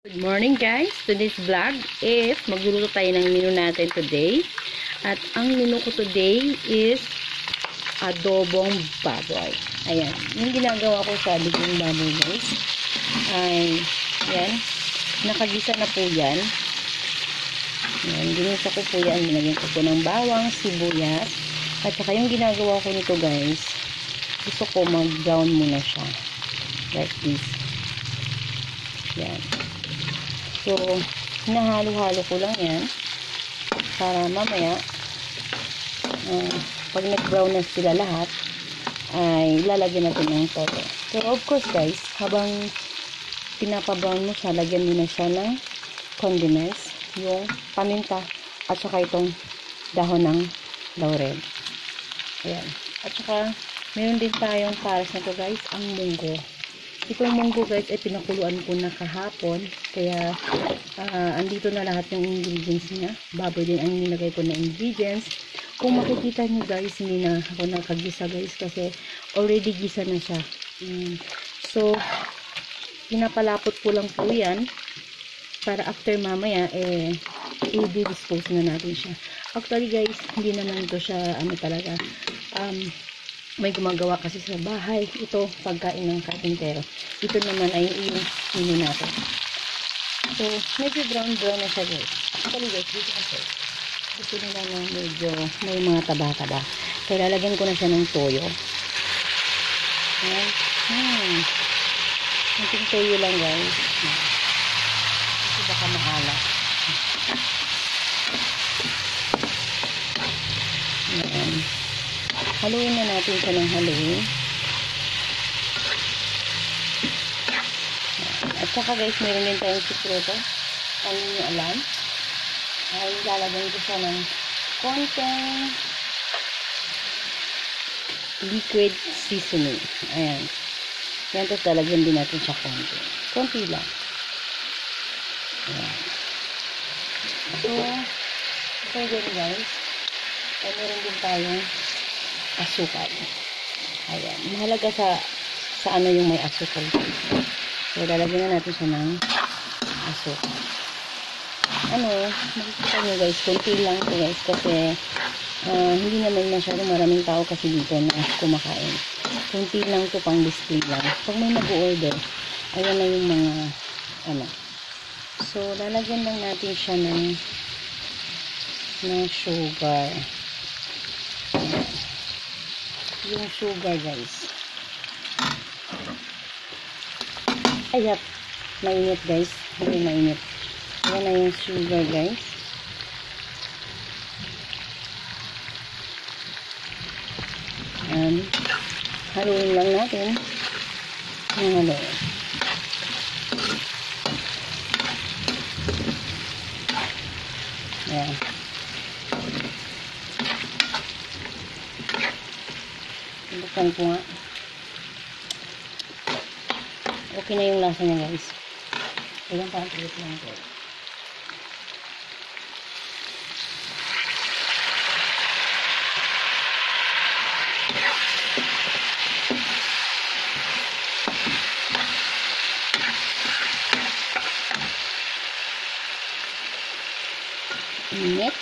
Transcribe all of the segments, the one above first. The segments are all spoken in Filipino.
Good morning guys! Today's vlog is magluluto tayo ng menu natin today. At ang menu ko today is adobong baboy. Ayan. Yung ginagawa ko sa adobong baboy guys ay yan. Nakagisa na po yan. Ayan. Ginisa ko po yan. Nilagyan ko po ng bawang, sibuyas. At saka yung ginagawa ko nito guys, gusto ko mag-brown muna siya. Like this. Yan. So, hinahalo-halo ko lang yan para mamaya pag nag-brown na sila lahat ay lalagyan natin ng toto. Pero of course guys, habang pinapa-brown mo siya, lagyan mo na siya ng condiments, yung paminta at saka itong dahon ng laurel. Ayan. At saka meron din tayong pares na to guys, ang munggo. Itong munggo guys ay pinakuluan ko na kahapon. Kaya andito na lahat ng ingredients niya. Baboy din ang nilagay ko na ingredients. Kung makikita nyo guys, hindi na ako nakagisa guys kasi already gisa na siya. So, pinapalapot ko lang po yan para after mamaya i-dispose na natin siya. Actually guys, hindi naman ito siya talaga may gumagawa kasi sa bahay. Ito, pagkain ng karpintero. Ito naman ay yung menu natin. So, medyo brown-brown na siya guys. Actually guys, dito kasi gusto nila na medyo may mga taba-taba. Kaya lalagyan ko na siya ng toyo. Ayan. Kunting toyo lang guys. Kasi baka mahalat. Ayan. Haluin na natin siya ng haluin. At saka guys, meron din tayong sikreto. Ano nyo alam? Ay, lalagyan ko siya ng konting liquid seasoning. Ayan. Yan, tapos lalagyan din natin siya konti. Konti lang. Ayan. So, ito din guys. Ay, meron din tayong asukal. Ayan. Mahalaga sa ano yung may asukal. So, lalagyan na natin siya ng asukal. Makikita nyo guys, konti lang ito guys kasi hindi naman masyadong maraming tao kasi dito na kumakain. Konti lang ito, pang display lang. Pag may nag-order, ayan na yung mga So, lalagyan lang natin siya ng sugar. Yung sugar guys. Ayan. Mainit guys. Hindi mainit. Ayan na yung sugar guys. Haluin lang natin. Haluin. Ayan. Buksan ko nga. Okay na yung lasa niya guys. Ayan, parang tulit lang ko. Init.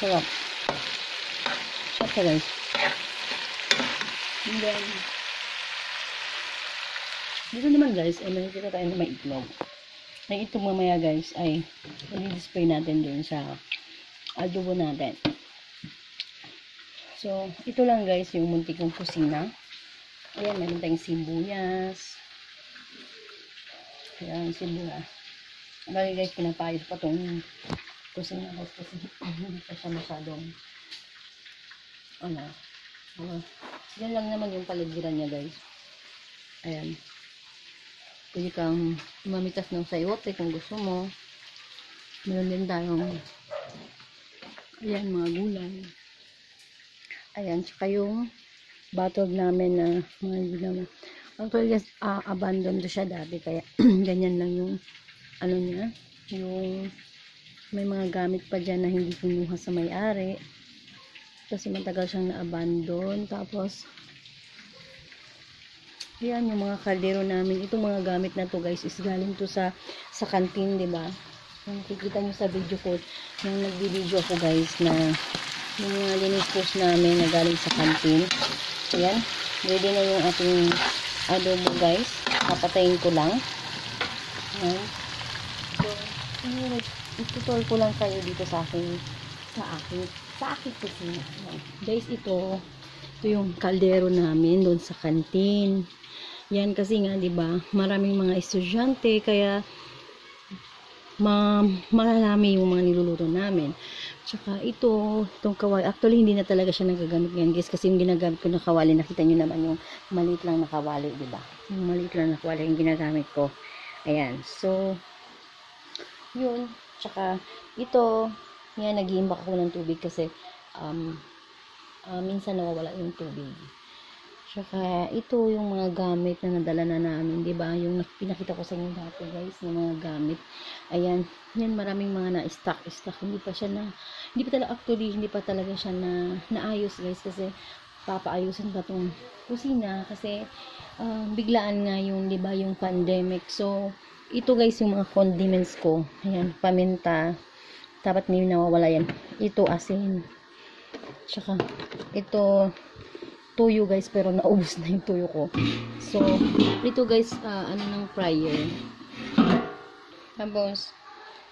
Sarap. Sarap siya guys. And then, dito naman guys, ay makikita tayo na may itlog. May itlog mamaya guys, ay i-display natin dun sa adobo natin. So, ito lang guys, yung muntik kong kusina. Ayan, meron tayong sibuyas. Ayan, sibuyas. Bali guys, pinapayos pa itong kusina guys kasi hindi pa siya masyadong yan lang naman yung paligiran niya guys. Ayan. Pwede kang mamitas ng sayote kung gusto mo. Meron din tayong ayan, mga gulay. Ayan, tsaka yung batog namin na mga gulay. Actually guys, abandon to siya dati kaya ganyan lang yung niya, yung may mga gamit pa dyan na hindi kinuha sa may-ari. Kasi matagal siyang na-abandon. Tapos, yan yung mga kaldero namin. Itong mga gamit na to guys is galing to sa kantin, di ba? Yung kikita nyo sa video ko, yung nagbi-video ako guys na yung mga linis namin na galing sa kantin. Ayan, ready na yung ating adobo guys. Papatayin ko lang. Ayan. So, itutuloy ko lang kayo dito sa aking kusina. Ayan. Guys, ito yung kaldero namin doon sa kantin. Yan kasi nga 'di ba, maraming mga estudyante kaya marami yung mga niluluto namin. Tsaka itong kawali, actually hindi na talaga siya nagagamit ngayon guys kasi yung ginagamit ko na kawali, nakita niyo naman yung maliit lang na kawali, 'di ba? Yung maliit lang na kawali yung ginagamit ko. Ayan. So yun, tsaka ito, yan nag-iimbak ako ng tubig kasi minsan nawawala yung tubig. Tsaka ito yung mga gamit na nadala na namin, 'di ba? Yung pinakita ko sa inyo dati, guys, ng mga gamit. Ayan, yan maraming mga na-stock. Hindi pa talaga siya naayos, guys, kasi papaayusin pa tong kusina kasi biglaan nga yung, 'di ba, yung pandemic. So, ito guys yung mga condiments ko. Ayan, paminta. Dapat may nawawala yan. Ito asin. Tsaka ito tuyo guys, pero naubos na yung tuyo ko. So, ito guys, ano ng fryer. Tapos,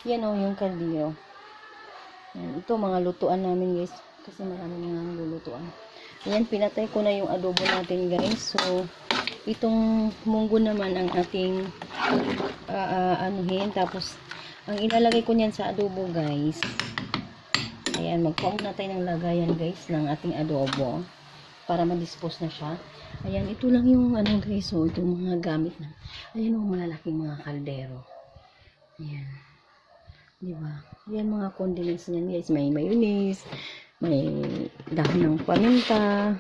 yan o, yung kaldero. Yan, ito mga lutuan namin guys, kasi marami nga lulutuan. Ayan, pinatay ko na yung adobo natin guys. So, itong munggo naman ang ating anuhin. Tapos, ang ilalagay ko niyan sa adobo guys. Ayan, magpaong na tayo ng lagayan guys ng ating adobo para ma-dispose na siya. Ayan, ito lang yung ano guys, so itong mga gamit na. Ayan yung malalaking mga kaldero. Ayan. Diba? Ayan mga condiments niyan guys. May mayonnaise, may dahon ng paminta,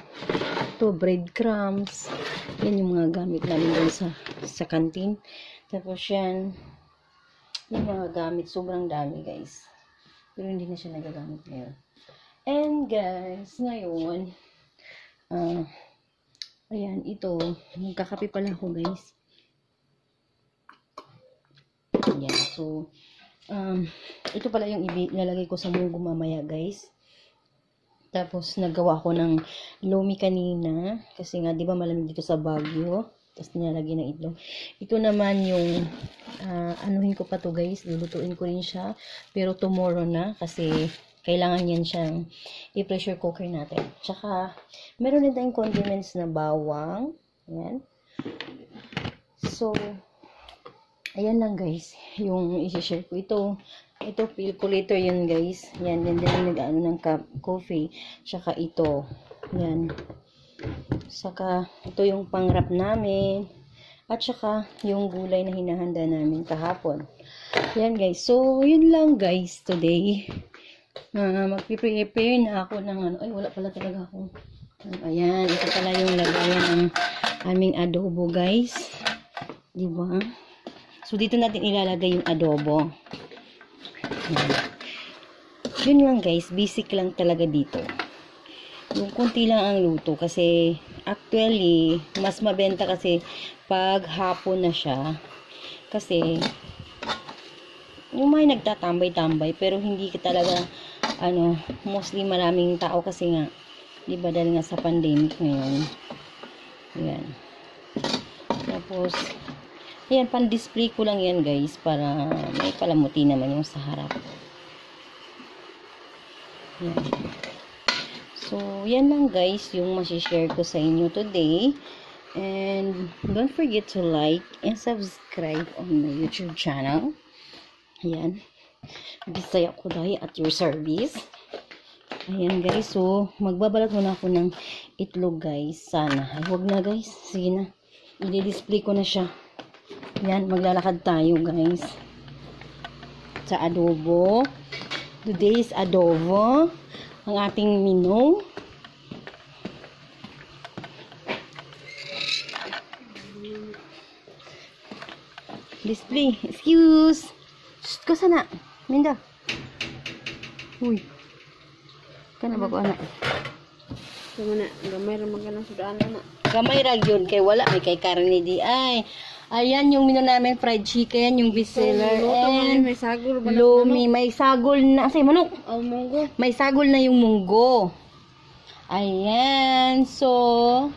ito breadcrumbs. Yan yung mga gamit namin doon sa kantin. Tapos yan, yung mga gamit, sobrang dami guys. Pero hindi na siya nagagamit ngayon. And guys, ngayon, ayan, ito, magkakape pala ako guys. Ayan, so, ito pala yung ilalagay ko sa munggo mamaya guys. Tapos, nagawa ko ng lomi kanina, kasi nga, di ba malamig dito sa Baguio. Tapos, nilalagay ng itlog. Ito naman yung, anuhin ko pa to guys, lulutuin ko rin siya. Pero tomorrow na, kasi kailangan yan siyang i-pressure cooker natin. Tsaka, meron din tayong condiments na bawang. Ayan. So, ayan lang guys, yung i-share ko. Ito calculator yun guys. Yan, din nag-ano ng coffee. Tsaka ito. Yan. Saka, ito yung pang-wrap namin. At saka, yung gulay na hinahanda namin kahapon. Yan guys. So, yun lang guys today. Magpiprepare na ako ng ano. Ay, wala pala talaga ako. Ayan, ito pala yung lagayan ng aming adobo guys. Diba? So, dito natin ilalagay yung adobo. Ayan. Yun lang guys, basic lang talaga dito. Yung kunti lang ang luto kasi actually, mas mabenta kasi pag hapon na siya. Kasi, yung may nagtatambay-tambay pero hindi ka talaga mostly maraming tao kasi nga di ba dahil nga sa pandemic ngayon. Ayan. Tapos ayan, pan-display ko lang yan guys para may palamuti naman yung sa harap. Ayan. So yan lang guys yung masishare ko sa inyo today. And don't forget to like and subscribe on my YouTube channel. Ayan. Bisaya ko dahil at your service. Ayan guys. So, magbabalat muna ako ng itlog guys. Sana. Ay, huwag na guys. Sige na. I-display ko na siya. Ayan. Maglalakad tayo guys. Sa adobo. Today's adobo. Ang ating menu. Display. Excuse. Shh, ko sana. Minda. Uy. Kana ba ko anak? Sama na, gamay ra man kanang sudan na. Gamay ra yun kay wala may kay karne di ay. Ayan yung menu namin, fried chicken, yung bestseller, and May sagol ba? lumi, may sagol na, say manok, Oh, munggo. may sagol na yung munggo. Ayan, so,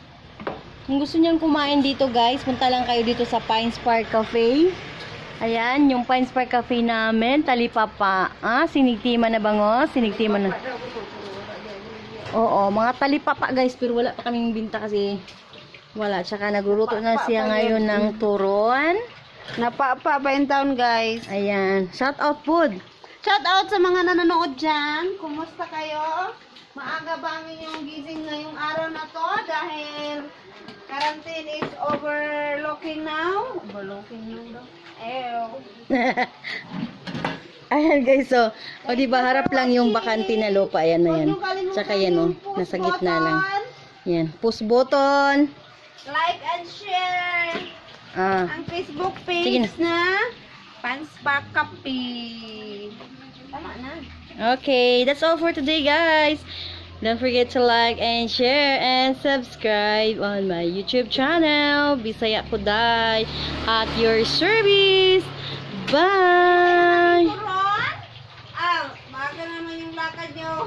kung gusto niyang kumain dito guys, punta lang kayo dito sa Pines Park Cafe. Ayan, yung Pines Park Cafe namin, talipapa, sinigtima na bangos, sinigtima na. Oo, mga talipapa guys, pero wala pa kaming binta kasi wala. Tsaka nagluluto na siya ngayon ng turon. Napapa pa in town, guys. Ayan, shout out food. Shout out sa mga nanonood dyan. Kumusta kayo? Maaga ba ang inyong gising ngayong araw na to? Dahil quarantine is overlooking now. Overlooking now daw. Ew. Ayan guys, so, o diba harap lang yung bakante na lupa. Ayan na yan. Tsaka yan o, nasa gitna lang. Yan, push button. Like and share ang Facebook Sige page na Pines Park Cafe. Tama na. Okay, that's all for today guys. Don't forget to like and share and subscribe on my YouTube channel. Bisaya Kuday at your service. Bye! Maaga naman yung lakad nyo.